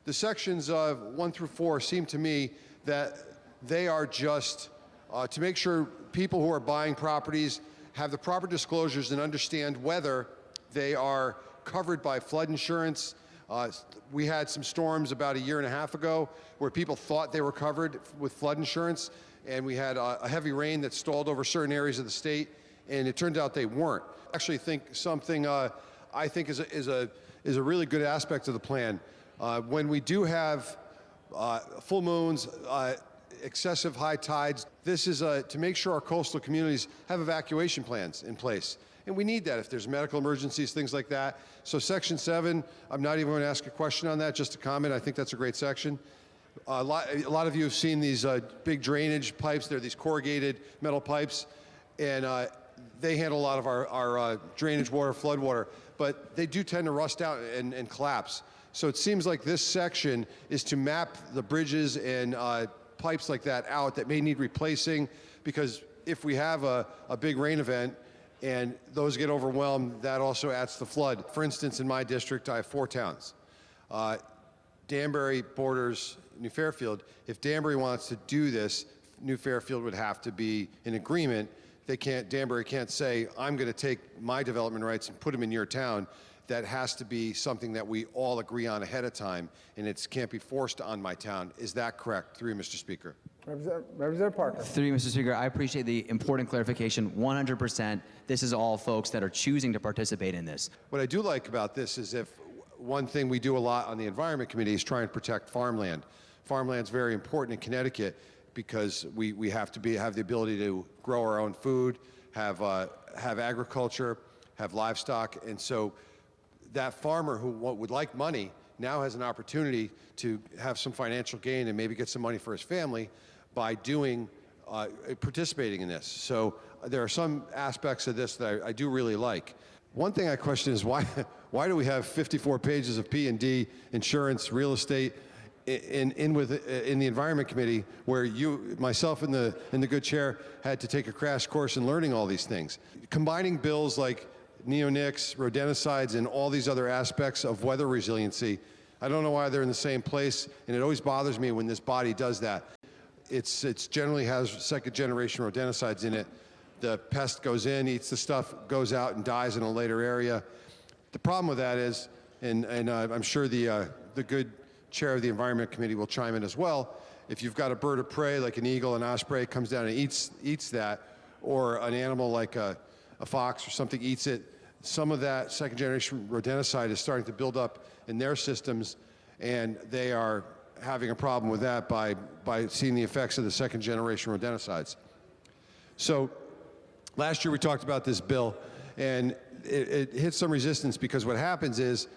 The sections of 1 through 4 seem to me that they are just to make sure people who are buying properties have the proper disclosures and understand whether they are covered by flood insurance. We had some storms about a year and a half ago where people thought they were covered with flood insurance, and we had a heavy rain that stalled over certain areas of the state, and it turned out they weren't. I actually think something I think is a really good aspect of the plan. When we do have full moons, excessive high tides, this is to make sure our coastal communities have evacuation plans in place. And we need that if there's medical emergencies, things like that. So Section 7, I'm not even going to ask a question on that, just a comment. I think that's a great section. A lot of you have seen these big drainage pipes. They're these corrugated metal pipes, and they handle a lot of our drainage water, flood water, but they do tend to rust out and collapse. So it seems like this section is to map the bridges and pipes like that out that may need replacing, because if we have a big rain event and those get overwhelmed, that also adds to the flood. For instance, in my district, I have 4 towns. Danbury borders New Fairfield. If Danbury wants to do this, New Fairfield would have to be in agreement. Danbury can't say, I'm going to take my development rights and put them in your town. That has to be something that we all agree on ahead of time, and it can't be forced on my town. Is that correct? Through you, Mr. Speaker. Representative Parker. Through you, Mr. Speaker, I appreciate the important clarification. 100%, this is all folks that are choosing to participate in this. What I do like about this is if one thing we do a lot on the Environment Committee is try and protect farmland. Farmland's very important in Connecticut because we have to have the ability to grow our own food, have agriculture, have livestock, and so that farmer who would like money now has an opportunity to have some financial gain and maybe get some money for his family by participating in this. So there are some aspects of this that I do really like. One thing I question is why do we have 54 pages of P&D, insurance, real estate in the Environment Committee, where myself and the good chair had to take a crash course in learning all these things. Combining bills like Neonictinoids, Rodenticides, and all these other aspects of weather resiliency, I don't know why they're in the same place, and it always bothers me when this body does that. It generally has second-generation rodenticides in it. The pest goes in, eats the stuff, goes out and dies in a later area. The problem with that is, and I'm sure the good chair of the Environment Committee will chime in as well, if you've got a bird of prey like an eagle, an osprey, comes down and eats that, or an animal like a fox or something eats it, some of that second-generation rodenticide is starting to build up in their systems, and they are having a problem with that by seeing the effects of the second-generation rodenticides. So last year we talked about this bill, and it hit some resistance because what happens is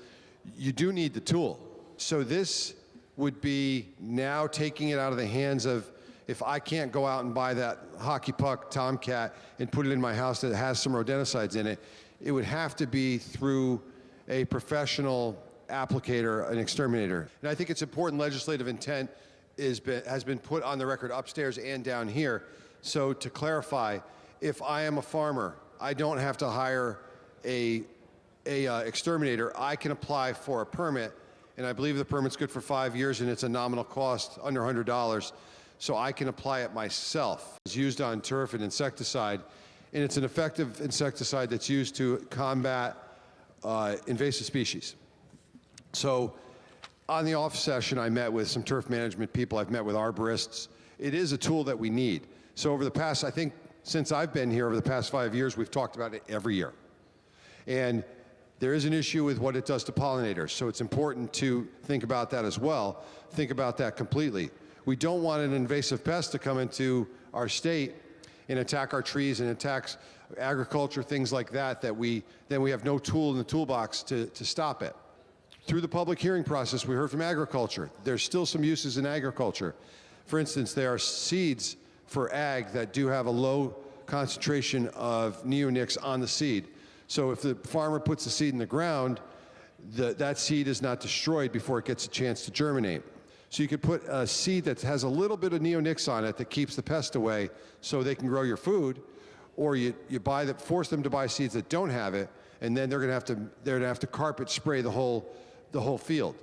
you do need the tool. So this would be now taking it out of the hands of, if I can't go out and buy that hockey puck Tomcat and put it in my house that has some rodenticides in it, it would have to be through a professional applicator, an exterminator. And I think it's important legislative intent has been put on the record upstairs and down here. So to clarify, if I am a farmer, I don't have to hire a exterminator. I can apply for a permit, and I believe the permit's good for 5 years, and it's a nominal cost under $100. So I can apply it myself. It's used on turf and insecticide, and it's an effective insecticide that's used to combat invasive species. So on the off session, I met with some turf management people. I've met with arborists. It is a tool that we need. So over the past, I think, since I've been here over the past 5 years, we've talked about it every year. And there is an issue with what it does to pollinators. So it's important to think about that as well. Think about that completely. We don't want an invasive pest to come into our state and attack our trees and attack agriculture, things like that, then we have no tool in the toolbox to stop it. Through the public hearing process, we heard from agriculture. There's still some uses in agriculture. For instance, there are seeds for ag that do have a low concentration of neonics on the seed. So if the farmer puts the seed in the ground, that seed is not destroyed before it gets a chance to germinate. So you could put a seed that has a little bit of neonics on it that keeps the pest away so they can grow your food, or you force them to buy seeds that don't have it, and then they're gonna have to carpet spray the whole field.